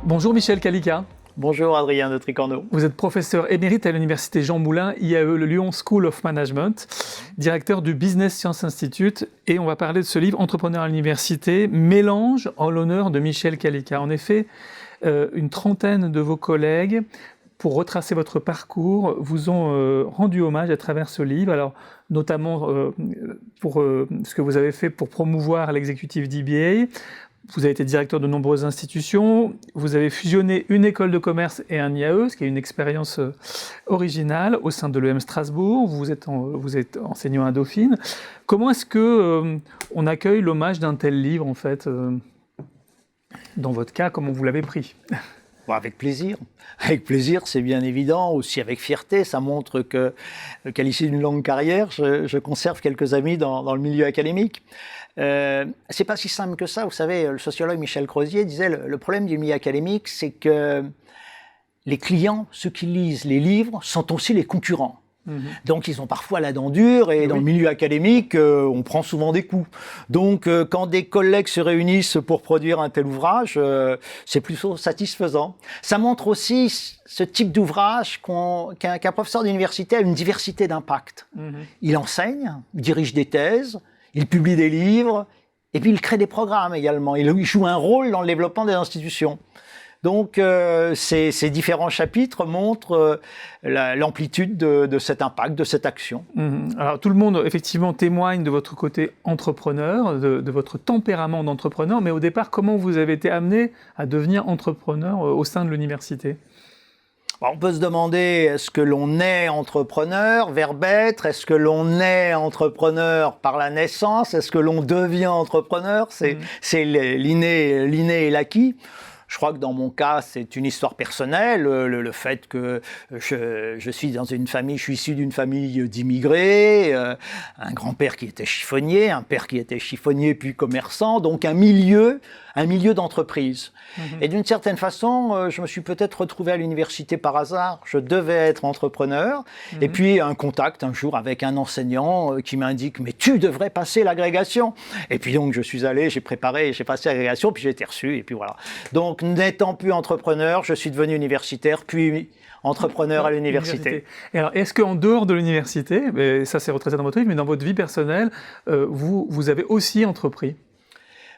Bonjour Michel Calica. Bonjour Adrien de Tricorneau. Vous êtes professeur émérite à l'université Jean Moulin, IAE le Lyon School of Management, directeur du Business Science Institute, et on va parler de ce livre Entrepreneur à l'université, mélange en l'honneur de Michel Calica. En effet, une trentaine de vos collègues, pour retracer votre parcours, vous ont rendu hommage à travers ce livre. Alors, notamment pour ce que vous avez fait pour promouvoir l'exécutif d'EBA. Vous avez été directeur de nombreuses institutions, vous avez fusionné une école de commerce et un IAE, ce qui est une expérience originale au sein de l'EM Strasbourg, vous êtes enseignant à Dauphine. Comment est-ce que on accueille l'hommage d'un tel livre, en fait, dans votre cas, comment vous l'avez pris? Bon, avec plaisir. Avec plaisir, c'est bien évident, aussi avec fierté. Ça montre qu'à l'issue d'une longue carrière, je conserve quelques amis dans le milieu académique. C'est pas si simple que ça. Vous savez, le sociologue Michel Crozier disait le problème du milieu académique, c'est que les clients, ceux qui lisent les livres, sont aussi les concurrents. Donc ils ont parfois la dent dure et dans le milieu académique, on prend souvent des coups. Donc quand des collègues se réunissent pour produire un tel ouvrage, c'est plutôt satisfaisant. Ça montre aussi ce type d'ouvrage qu'un professeur d'université a une diversité d'impact. Il enseigne, il dirige des thèses, il publie des livres et puis il crée des programmes également. Il joue un rôle dans le développement des institutions. Donc ces différents chapitres montrent l'amplitude de cet impact, de cette action. Alors tout le monde effectivement témoigne de votre côté entrepreneur, de votre tempérament d'entrepreneur, mais au départ, comment vous avez été amené à devenir entrepreneur au sein de l'université ? On peut se demander, est-ce que l'on est entrepreneur, verbe être? Est-ce que l'on est entrepreneur par la naissance? Est-ce que l'on devient entrepreneur? C'est l'inné et l'acquis. Je crois que dans mon cas, c'est une histoire personnelle, le fait que je suis dans une famille, je suis issu d'une famille d'immigrés, un grand-père qui était chiffonnier, un père qui était chiffonnier puis commerçant, donc un milieu d'entreprise. Et d'une certaine façon, je me suis peut-être retrouvé à l'université par hasard, je devais être entrepreneur, et puis un contact un jour avec un enseignant qui m'indique « mais tu devrais passer l'agrégation ». Et puis donc je suis allé, j'ai préparé, j'ai passé l'agrégation, puis j'ai été reçu, et puis voilà. Donc n'étant plus entrepreneur, je suis devenu universitaire, puis entrepreneur à l'université. Et alors, est-ce qu'en dehors de l'université, ça c'est retraité dans votre livre, mais dans votre vie personnelle, vous avez aussi entrepris ?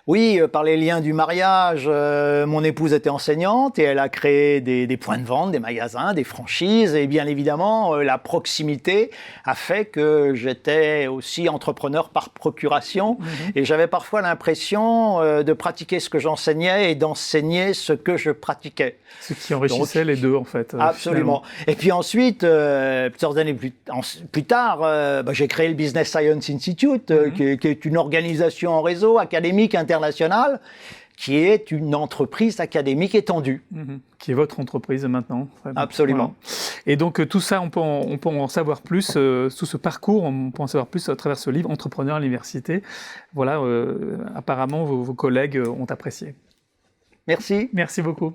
Oui, par les liens du mariage, mon épouse était enseignante et elle a créé des points de vente, des magasins, des franchises. Et bien évidemment, la proximité a fait que j'étais aussi entrepreneur par procuration. Et j'avais parfois l'impression de pratiquer ce que j'enseignais et d'enseigner ce que je pratiquais. Ce qui enrichissait les deux, en fait. Absolument. Et puis ensuite, plusieurs années plus tard, j'ai créé le Business Science Institute, qui est une organisation en réseau académique internationale, qui est une entreprise académique étendue. Qui est votre entreprise maintenant. Absolument. Voilà. Et donc tout ça, on peut en savoir plus, tout ce parcours, on peut en savoir plus à travers ce livre, Entrepreneur à l'université. Voilà, apparemment vos collègues ont apprécié. Merci. Merci beaucoup.